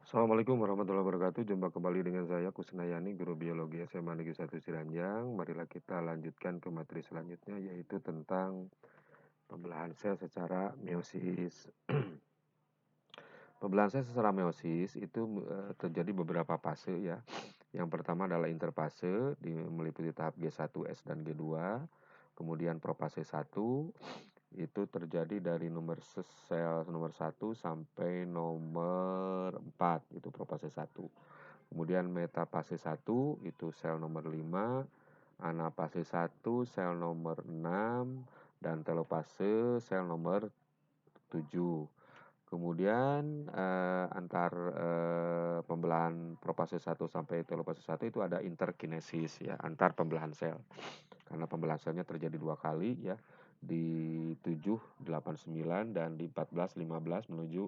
Assalamualaikum warahmatullahi wabarakatuh. Jumpa kembali dengan saya Kusnayani, guru biologi SMA Negeri 1 Ciranjang. Marilah kita lanjutkan ke materi selanjutnya, yaitu tentang pembelahan sel secara meiosis. Pembelahan sel secara meiosis itu terjadi beberapa fase ya. Yang pertama adalah interfase, meliputi tahap G1, S, dan G2. Kemudian profase 1, itu terjadi dari sel nomor 1 sampai nomor 4, itu profase 1. Kemudian metafase 1 itu sel nomor 5, anafase 1 sel nomor 6, dan telofase sel nomor 7. Kemudian antar pembelahan profase 1 sampai telofase 1 itu ada interkinesis ya, antar pembelahan sel. Karena pembelahan selnya terjadi 2 kali ya, di 7, 8, 9 dan di 14, 15 menuju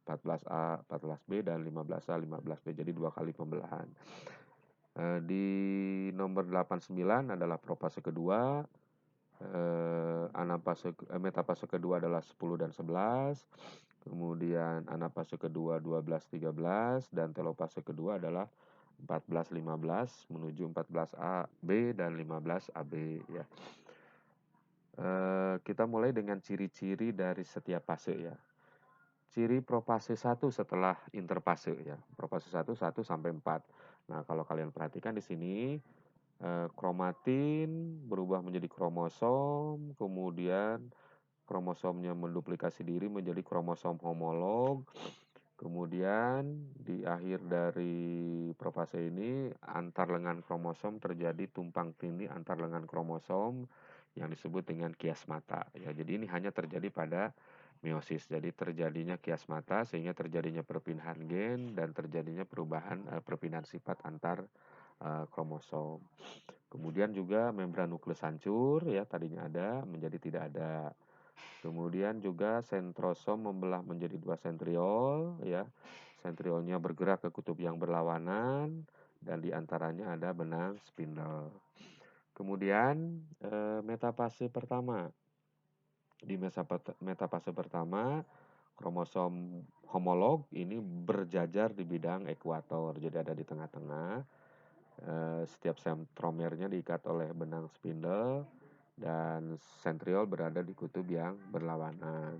14A, 14B dan 15A, 15B. Jadi 2 kali pembelahan. Di nomor 89 adalah profase kedua, metafase kedua adalah 10 dan 11, kemudian anafase kedua 12, 13, dan telofase kedua adalah 14, 15 menuju 14AB dan 15AB ya. Kita mulai dengan ciri-ciri dari setiap fase ya. Ciri profase 1 setelah interfase ya. Profase 1 sampai 4. Nah, kalau kalian perhatikan di sini kromatin berubah menjadi kromosom, kemudian kromosomnya menduplikasi diri menjadi kromosom homolog. Kemudian di akhir dari profase ini antar lengan kromosom terjadi tumpang tindih antar lengan kromosom yang disebut dengan kiasmata ya. Jadi ini hanya terjadi pada meiosis. Jadi terjadinya kiasmata sehingga terjadinya perpindahan gen dan terjadinya perubahan perpindahan sifat antar kromosom. Kemudian juga membran nukleus hancur ya, tadinya ada menjadi tidak ada. Kemudian juga sentrosom membelah menjadi 2 sentriol ya. Sentriolnya bergerak ke kutub yang berlawanan dan diantaranya ada benang spindle. Kemudian metafase pertama. Di metafase pertama, kromosom homolog ini berjajar di bidang ekuator, jadi ada di tengah-tengah. Setiap sentromernya diikat oleh benang spindle dan sentriol berada di kutub yang berlawanan.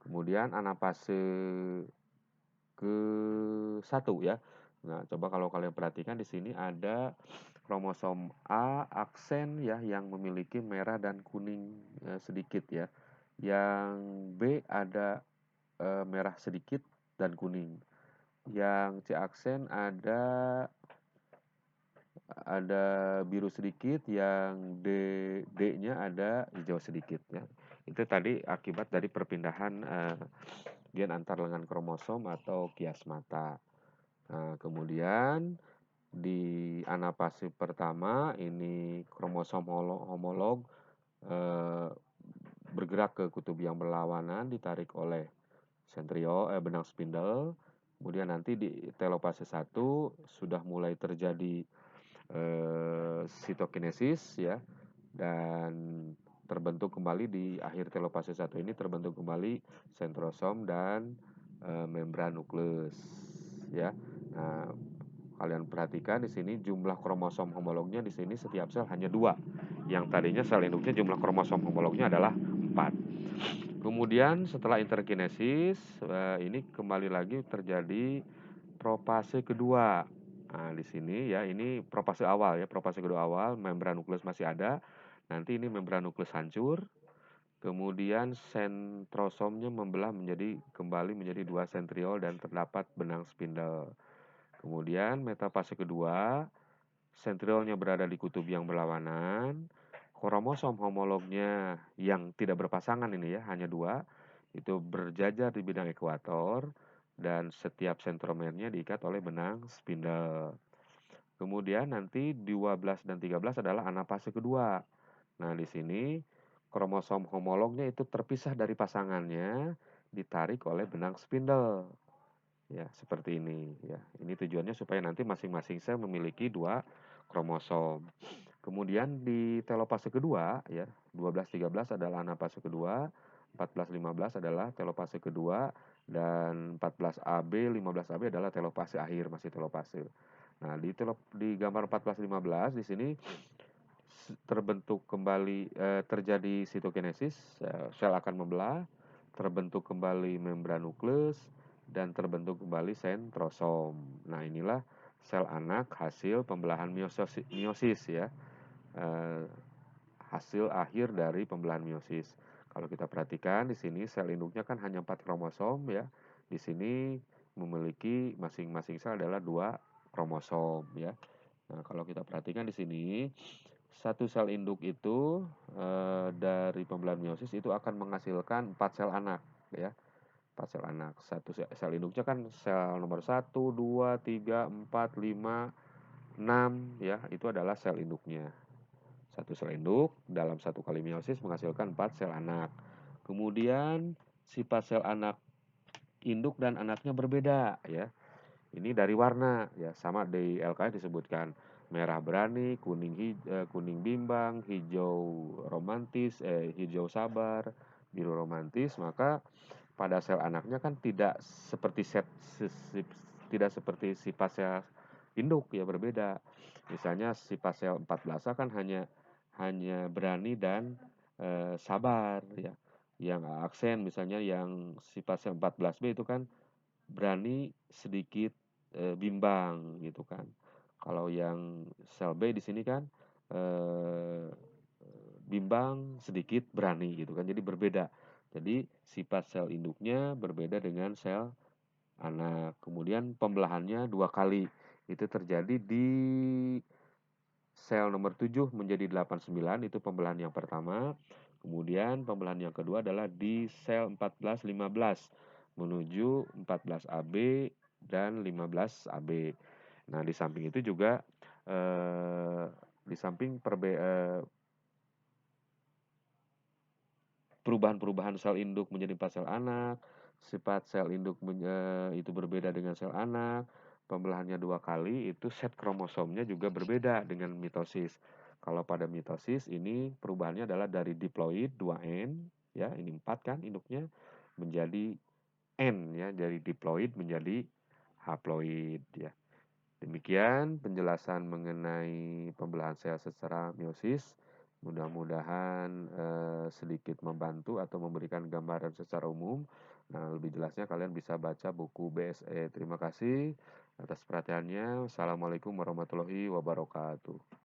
Kemudian anafase ke-1 ya. Nah, coba kalau kalian perhatikan di sini ada kromosom A aksen ya yang memiliki merah dan kuning sedikit ya. Yang B ada merah sedikit dan kuning. Yang C aksen ada biru sedikit, yang D-nya ada hijau sedikit ya. Itu tadi akibat dari perpindahan gen antar lengan kromosom atau kiasmata. Nah, kemudian di anafase pertama ini kromosom homolog bergerak ke kutub yang berlawanan ditarik oleh benang spindle. Kemudian nanti di telofase 1 sudah mulai terjadi sitokinesis ya, dan terbentuk kembali di akhir telofase 1 ini terbentuk kembali sentrosom dan membran nukleus ya. Nah, kalian perhatikan di sini jumlah kromosom homolognya di sini setiap sel hanya 2. Yang tadinya sel induknya jumlah kromosom homolognya adalah 4. Kemudian setelah interkinesis ini kembali lagi terjadi profase kedua. Nah, di sini ya ini profase awal ya, profase kedua awal membran nukleus masih ada. Nanti ini membran nukleus hancur. Kemudian sentrosomnya membelah kembali menjadi 2 sentriol dan terdapat benang spindle. Kemudian metafase kedua, sentriolnya berada di kutub yang berlawanan. Kromosom homolognya yang tidak berpasangan ini ya, hanya 2, itu berjajar di bidang ekuator dan setiap sentromernya diikat oleh benang spindle. Kemudian nanti 12 dan 13 adalah anafase kedua. Nah, di sini kromosom homolognya itu terpisah dari pasangannya, ditarik oleh benang spindle. Ya, seperti ini ya. Ini tujuannya supaya nanti masing-masing sel memiliki 2 kromosom. Kemudian di telofase kedua ya, 12 13 adalah anafase kedua, 14 15 adalah telofase kedua dan 14AB, 15AB adalah telopase akhir, masih telopase. Nah, di gambar 14-15 di sini terbentuk kembali terjadi sitokinesis, sel akan membelah, terbentuk kembali membran nukleus, dan terbentuk kembali sentrosom. Nah, inilah sel anak hasil pembelahan meiosis ya. Eh, Hasil akhir dari pembelahan meiosis. Kalau kita perhatikan di sini sel induknya kan hanya 4 kromosom ya. Di sini memiliki masing-masing sel adalah 2 kromosom ya. Nah, kalau kita perhatikan di sini satu sel induk itu dari pembelahan meiosis itu akan menghasilkan 4 sel anak ya. 4 sel anak. Satu sel induknya kan sel nomor 1, 2, 3, 4, 5, 6 ya. Itu adalah sel induknya. Satu sel induk dalam satu kali meiosis menghasilkan 4 sel anak. Kemudian sifat sel anak induk dan anaknya berbeda ya. Ini dari warna ya, sama di LKS disebutkan merah berani, kuning bimbang, hijau romantis, hijau sabar, biru romantis. Maka pada sel anaknya kan tidak seperti sifat sel induk ya, berbeda. Misalnya sifat sel 14A kan hanya berani dan sabar ya. Yang aksen misalnya yang sifat sel 14B itu kan berani sedikit bimbang gitu kan. Kalau yang sel B di sini kan eh, bimbang sedikit berani gitu kan. Jadi berbeda. Jadi sifat sel induknya berbeda dengan sel anak. Kemudian pembelahannya 2 kali. Itu terjadi di sel nomor 7 menjadi 89, itu pembelahan yang pertama. Kemudian pembelahan yang kedua adalah di sel 14-15 menuju 14AB dan 15AB. Nah, di samping itu juga di samping perubahan-perubahan sel induk menjadi 4 sel anak, sifat sel induk itu berbeda dengan sel anak, pembelahannya 2 kali, itu set kromosomnya juga berbeda dengan mitosis. Kalau pada mitosis ini perubahannya adalah dari diploid 2N, ya ini 4 kan induknya, menjadi N ya, dari diploid menjadi haploid ya. Demikian penjelasan mengenai pembelahan sel secara meiosis. Mudah-mudahan sedikit membantu atau memberikan gambaran secara umum. Nah, lebih jelasnya kalian bisa baca buku BSE. Terima kasih atas perhatiannya. Assalamualaikum warahmatullahi wabarakatuh.